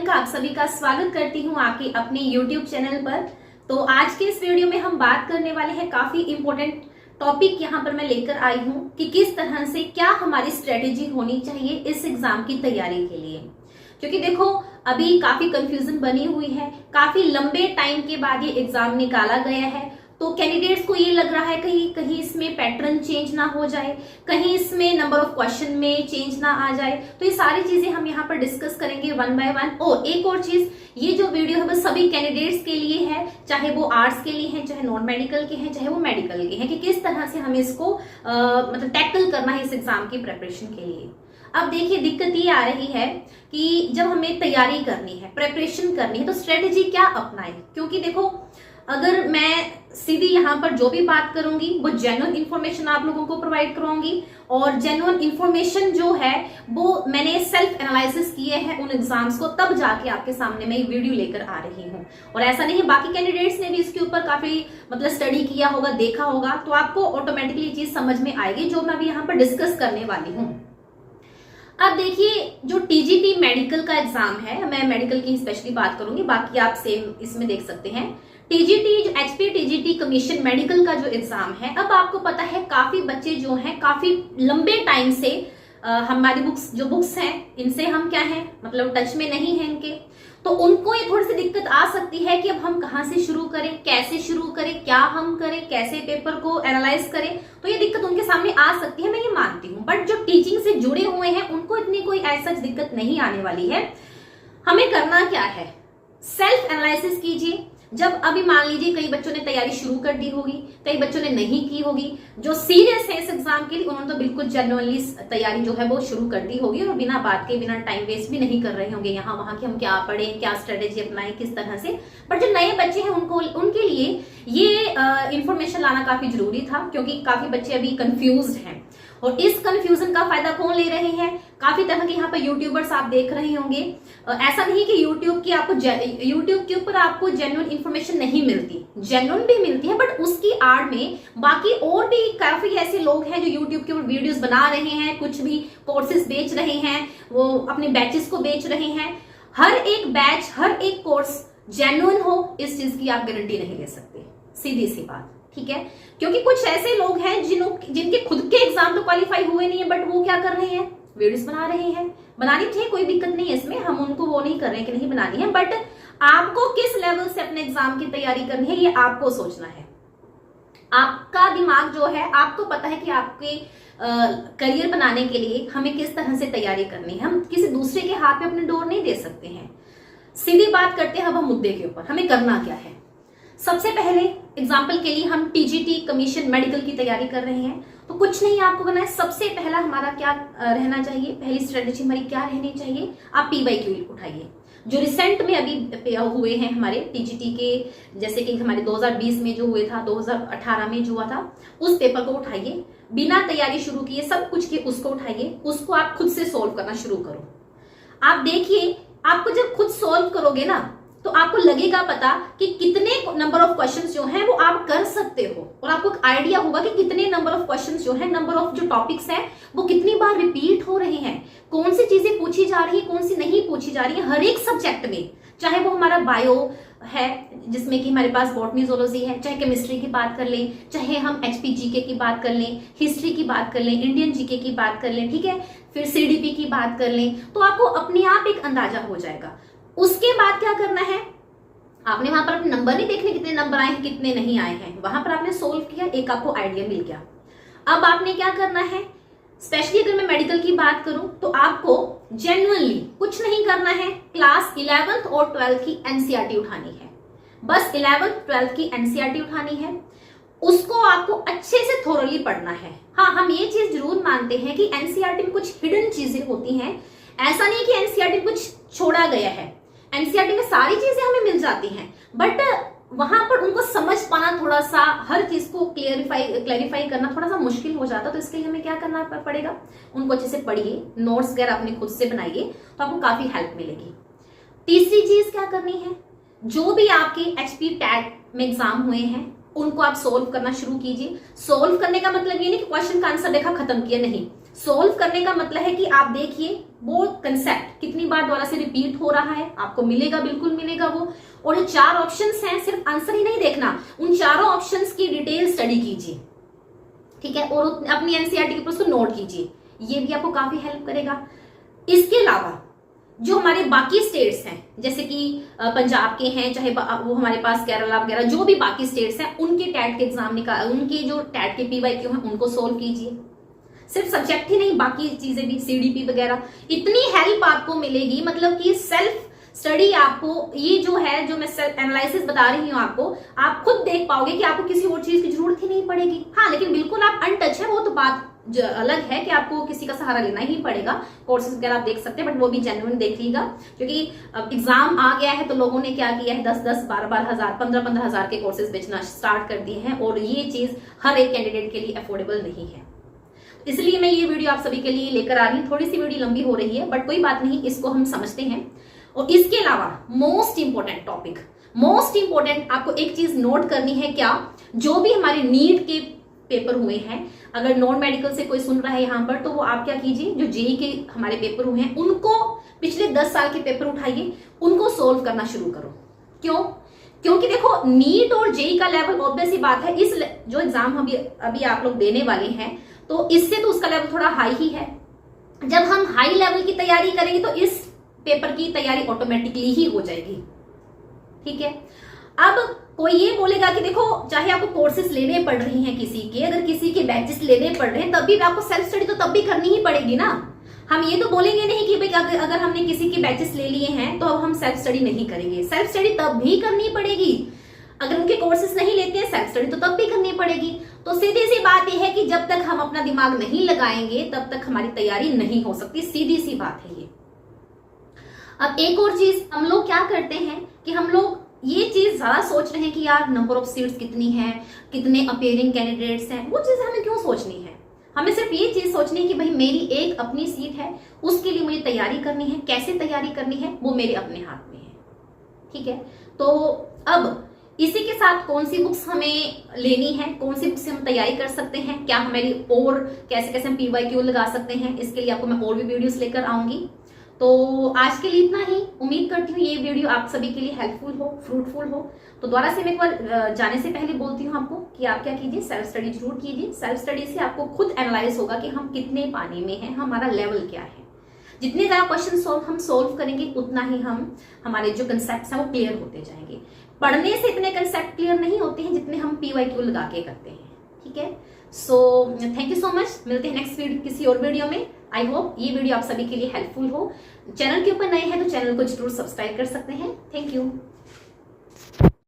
प्रियंका आप सभी का स्वागत करती हूँ आपके अपने YouTube चैनल पर। तो आज के इस वीडियो में हम बात करने वाले हैं काफी इंपॉर्टेंट टॉपिक यहाँ पर मैं लेकर आई हूँ कि किस तरह से क्या हमारी स्ट्रेटेजी होनी चाहिए इस एग्जाम की तैयारी के लिए। क्योंकि देखो अभी काफी कंफ्यूजन बनी हुई है, काफी लंबे टाइम के बाद ये एग्जाम निकाला गया है, तो कैंडिडेट्स को ये लग रहा है कहीं कहीं इसमें पैटर्न चेंज ना हो जाए, कहीं इसमें नंबर ऑफ क्वेश्चन में चेंज ना आ जाए। तो ये सारी चीजें हम यहाँ पर डिस्कस करेंगे वन बाय वन। और एक और चीज, ये जो वीडियो है वो सभी कैंडिडेट्स के लिए है, चाहे वो आर्ट्स के लिए हैं, चाहे नॉन मेडिकल के हैं, चाहे वो मेडिकल के हैं, कि किस तरह से हमें इसको मतलब टैकल करना है इस एग्जाम की प्रेपरेशन के लिए। अब देखिए दिक्कत ये आ रही है कि जब हमें तैयारी करनी है, प्रेपरेशन करनी है, तो स्ट्रेटेजी क्या अपनाए। क्योंकि देखो अगर मैं सीधी यहाँ पर जो भी बात करूंगी वो जेन्युइन इन्फॉर्मेशन आप लोगों को प्रोवाइड कराऊंगी, और जेन्युइन इन्फॉर्मेशन जो है वो मैंने सेल्फ एनालिसिस किए हैं उन एग्जाम्स को, तब जाके आपके सामने मैं एक वीडियो लेकर आ रही हूँ। और ऐसा नहीं है, बाकी कैंडिडेट्स ने भी इसके ऊपर काफी मतलब स्टडी किया होगा, देखा होगा, तो आपको ऑटोमेटिकली चीज समझ में आएगी जो मैं अभी यहाँ पर डिस्कस करने वाली हूँ। अब देखिए जो टीजीटी मेडिकल का एग्जाम है, मैं मेडिकल की स्पेशली बात करूंगी, बाकी आप सेम इसमें देख सकते हैं। टीजीटी जो एचपी टीजीटी कमीशन मेडिकल का जो एग्जाम है, अब आपको पता है काफी बच्चे जो हैं काफी लंबे टाइम से हमारी बुक्स हैं इनसे हम क्या है मतलब टच में नहीं है इनके, तो उनको ये थोड़ी सी दिक्कत आ सकती है कि अब हम कहाँ से शुरू करें, कैसे शुरू करें, क्या हम करें, कैसे पेपर को एनालाइज करें। तो ये दिक्कत उनके सामने आ सकती है, मैं ये मानती हूँ। बट जो टीचिंग से जुड़े हुए हैं उनको इतनी कोई ऐसा दिक्कत नहीं आने वाली है। हमें करना क्या है, सेल्फ एनालिसिस कीजिए। जब अभी मान लीजिए कई बच्चों ने तैयारी शुरू कर दी होगी, कई बच्चों ने नहीं की होगी, जो सीरियस है इस एग्जाम के लिए उन्होंने तो बिल्कुल जेन्युइनली तैयारी जो है वो शुरू कर दी होगी, और बिना बात के बिना टाइम वेस्ट भी नहीं कर रहे होंगे यहाँ वहां कि हम क्या पढ़ें, क्या स्ट्रेटेजी अपनाएं, किस तरह से। बट जो नए बच्चे हैं उनके लिए ये इंफॉर्मेशन लाना काफी जरूरी था, क्योंकि काफी बच्चे अभी कंफ्यूज्ड हैं। और इस कंफ्यूजन का फायदा कौन ले रहे हैं, काफी तरह के यहाँ पर यूट्यूबर्स आप देख रहे होंगे। ऐसा नहीं कि यूट्यूब के ऊपर आपको जेन्युइन इन्फॉर्मेशन नहीं मिलती, जेन्युइन भी मिलती है, बट उसकी आड़ में बाकी और भी काफी ऐसे लोग हैं जो यूट्यूब के ऊपर वीडियोस बना रहे हैं, कुछ भी कोर्सेज बेच रहे हैं, वो अपने बैचेस को बेच रहे हैं। हर एक बैच, हर एक कोर्स जेन्युइन हो इस चीज की आप गारंटी नहीं ले सकते, सीधी सी बात, ठीक है। क्योंकि कुछ ऐसे लोग हैं जिनके खुद के एग्जाम तो क्वालिफाई हुए नहीं है, बट वो क्या कर रहे हैं, वीडियोस बना रहे हैं। बनानी चाहिए, कोई दिक्कत नहीं है इसमें, हम उनको वो नहीं कर रहे हैं कि नहीं बनानी है, बट आपको किस लेवल से अपने एग्जाम की तैयारी करनी है ये आपको सोचना है। आपका दिमाग जो है, आपको पता है कि आपके करियर बनाने के लिए हमें किस तरह से तैयारी करनी है। हम किसी दूसरे के हाथ में अपने डोर नहीं दे सकते हैं। सीधी बात करते हैं अब हम मुद्दे के ऊपर, हमें करना क्या है। सबसे पहले एग्जाम्पल के लिए हम टीजीटी कमीशन मेडिकल की तैयारी कर रहे हैं, तो कुछ नहीं आपको करना है। सबसे पहला हमारा क्या रहना चाहिए, पहली स्ट्रेटेजी हमारी क्या रहनी चाहिए, आप पीवाईक्यू उठाइए जो रिसेंट में अभी हुए हैं हमारे टीजीटी के, जैसे कि हमारे 2020 में जो हुए था, 2018 में जो हुआ था, उस पेपर को उठाइए। बिना तैयारी शुरू किए सब कुछ किए उसको उठाइए, उसको आप खुद से सोल्व करना शुरू करो। आप देखिए, आपको जब खुद सोल्व करोगे ना तो आपको लगेगा पता कि कितने नंबर ऑफ क्वेश्चंस जो हैं वो आप कर सकते हो, और आपको आइडिया होगा कि कितने नंबर ऑफ क्वेश्चंस जो है, नंबर ऑफ जो टॉपिक्स हैं वो कितनी बार रिपीट हो रहे हैं, कौन सी चीजें पूछी जा रही है, कौन सी नहीं पूछी जा रही है हर एक सब्जेक्ट में। चाहे वो हमारा बायो है जिसमें कि हमारे पास बॉटनी जूलॉजी है, चाहे केमिस्ट्री की बात कर लें, चाहे हम एचपी जीके की बात कर लें, हिस्ट्री की बात कर लें, इंडियन जीके की बात कर लें, ठीक है, फिर सीडीपी की बात कर लें, तो आपको अपने आप एक अंदाजा हो जाएगा। उसके बाद क्या करना है, आपने वहां पर अपने नंबर नहीं देखने कितने नंबर आए हैं कितने नहीं आए हैं, वहां पर आपने सोल्व किया, एक आपको आइडिया मिल गया। अब आपने क्या करना है, स्पेशली अगर मैं मेडिकल की बात करूं तो आपको जेन्युइनली कुछ नहीं करना है, क्लास 11th और 12th की एनसीईआरटी उठानी है। बस 11th 12th की एनसीईआरटी उठानी है, उसको आपको अच्छे से थोरली पढ़ना है। हाँ, हम ये चीज जरूर मानते हैं कि एनसीईआरटी में कुछ हिडन चीजें होती हैं, ऐसा नहीं कि एनसीईआरटी में कुछ छोड़ा गया है, एनसीईआरटी में सारी चीजें हमें मिल जाती हैं, बट वहां पर उनको समझ पाना थोड़ा सा, हर चीज को क्लैरिफाई करना थोड़ा सा मुश्किल हो जाता। तो इसके लिए हमें क्या करना पड़ेगा, उनको अच्छे से पढ़िए, नोट्स वगैरह अपने खुद से बनाइए, तो आपको काफी हेल्प मिलेगी। तीसरी चीज क्या करनी है, जो भी आपके एचपी टैग में एग्जाम हुए हैं उनको आप सोल्व करना शुरू कीजिए। सोल्व करने का मतलब ये नहीं कि क्वेश्चन का आंसर देखा खत्म किया, नहीं, सोल्व करने का मतलब है कि आप देखिए वो कंसेप्ट कितनी बार दोबारा से रिपीट हो रहा है, आपको मिलेगा, बिल्कुल मिलेगा वो। और जो 4 ऑप्शंस हैं, सिर्फ आंसर ही नहीं देखना, उन चारों ऑप्शंस की डिटेल स्टडी कीजिए, ठीक है, और अपनी एनसीईआरटी के ऊपर उसको नोट कीजिए, ये भी आपको काफी हेल्प करेगा। इसके अलावा जो हमारे बाकी स्टेट्स हैं, जैसे कि पंजाब के हैं, चाहे वो हमारे पास केरला वगैरह, जो भी बाकी स्टेट्स हैं, उनके टैट के एग्जाम निकाल, उनके जो टैट के पीवाईक्यू हैं उनको सोल्व कीजिए। सिर्फ सब्जेक्ट ही नहीं, बाकी चीजें भी, सीडीपी वगैरह, इतनी हेल्प आपको मिलेगी। मतलब कि सेल्फ स्टडी आपको, ये जो है, जो मैं सेल्फ एनालिसिस बता रही हूँ आपको, आप खुद देख पाओगे कि आपको किसी और चीज की जरूरत ही नहीं पड़ेगी। हाँ, लेकिन बिल्कुल आप अनटच है, वो तो बात अलग है कि आपको किसी का सहारा लेना ही पड़ेगा। कोर्सेज वगैरह आप देख सकते हैं, बट वो भी जेन्युइन देख लीजिएगा, क्योंकि अब एग्जाम आ गया है तो लोगों ने क्या किया है, 10-10, 12-12 हजार, 15-15 हजार के कोर्सेज बेचना स्टार्ट कर दिए हैं, और ये चीज हर एक कैंडिडेट के लिए अफोर्डेबल नहीं है। इसलिए मैं ये वीडियो आप सभी के लिए लेकर आ रही हूँ। थोड़ी सी वीडियो लंबी हो रही है, बट कोई बात नहीं, इसको हम समझते हैं। और इसके अलावा most important topic, most important आपको एक चीज नोट करनी है, क्या, जो भी हमारे नीट के पेपर हुए हैं, अगर नॉन मेडिकल से कोई सुन रहा है यहाँ पर, तो वो आप क्या कीजिए, जो जेई के हमारे पेपर हुए हैं, उनको पिछले 10 साल के पेपर उठाइए, उनको सोल्व करना शुरू करो। क्यों? क्योंकि देखो, नीट और जेई का लेवल ऑब्वियस ही बात है, इस जो एग्जाम अभी आप लोग देने वाले हैं, तो इससे तो उसका लेवल थोड़ा हाई ही है। जब हम हाई लेवल की तैयारी करेंगे तो इस पेपर की तैयारी ऑटोमेटिकली ही हो जाएगी, ठीक है। अब कोई ये बोलेगा कि देखो, चाहे आपको कोर्सेज लेने पड़ रही हैं किसी के, अगर किसी के बैचेस लेने पड़ रहे हैं, तब भी आपको सेल्फ स्टडी तो तब भी करनी ही पड़ेगी ना। हम ये तो बोलेंगे नहीं कि भाई अगर हमने किसी के बैचेस ले लिए हैं तो अब हम सेल्फ स्टडी नहीं करेंगे। सेल्फ स्टडी तब भी करनी पड़ेगी। अगर उनके कोर्सेज नहीं लेते हैं, सेल्फ स्टडी तो तब भी करनी पड़ेगी। तो सीधी सी बात यह है कि जब तक हम अपना दिमाग नहीं लगाएंगे तब तक हमारी तैयारी नहीं हो सकती, सीधी सी बात है ये। अब एक और चीज हम लोग क्या करते हैं कि हम लोग ये चीज ज्यादा सोच रहे हैं कि यार नंबर ऑफ सीट्स कितनी है, कितने अपेयरिंग कैंडिडेट्स हैं, वो चीज हमें क्यों सोचनी है। हमें सिर्फ ये चीज सोचनी है कि भाई मेरी एक अपनी सीट है, उसके लिए मुझे तैयारी करनी है, कैसे तैयारी करनी है वो मेरे अपने हाथ में है, ठीक है। तो अब इसी के साथ कौन सी बुक्स हमें लेनी है, कौन सी बुक्स से हम तैयारी कर सकते हैं, क्या हमारी और कैसे कैसे हम पीवाईक्यू लगा सकते हैं, इसके लिए आपको मैं और भी वीडियोस लेकर आऊंगी। तो आज के लिए इतना ही। उम्मीद करती हूँ ये वीडियो आप सभी के लिए हेल्पफुल हो, फ्रूटफुल हो। तो दोबारा से मैं एक बार जाने से पहले बोलती हूँ आपको कि आप क्या कीजिए, सेल्फ स्टडी जरूर कीजिए। सेल्फ स्टडी से आपको खुद एनालाइज होगा कि हम कितने पानी में हैं, हमारा लेवल क्या है। जितने ज्यादा क्वेश्चन हम सोल्व करेंगे उतना ही हमारे जो कंसेप्ट हैं वो क्लियर होते जाएंगे। पढ़ने से इतने कंसेप्ट क्लियर नहीं होते हैं जितने हम पीवाईक्यू लगा के करते हैं, ठीक है। So thank you so much. मिलते हैं नेक्स्ट वीडियो किसी और वीडियो में। आई होप ये वीडियो आप सभी के लिए हेल्पफुल हो। चैनल के ऊपर नए हैं तो चैनल को जरूर सब्सक्राइब कर सकते हैं। Thank you.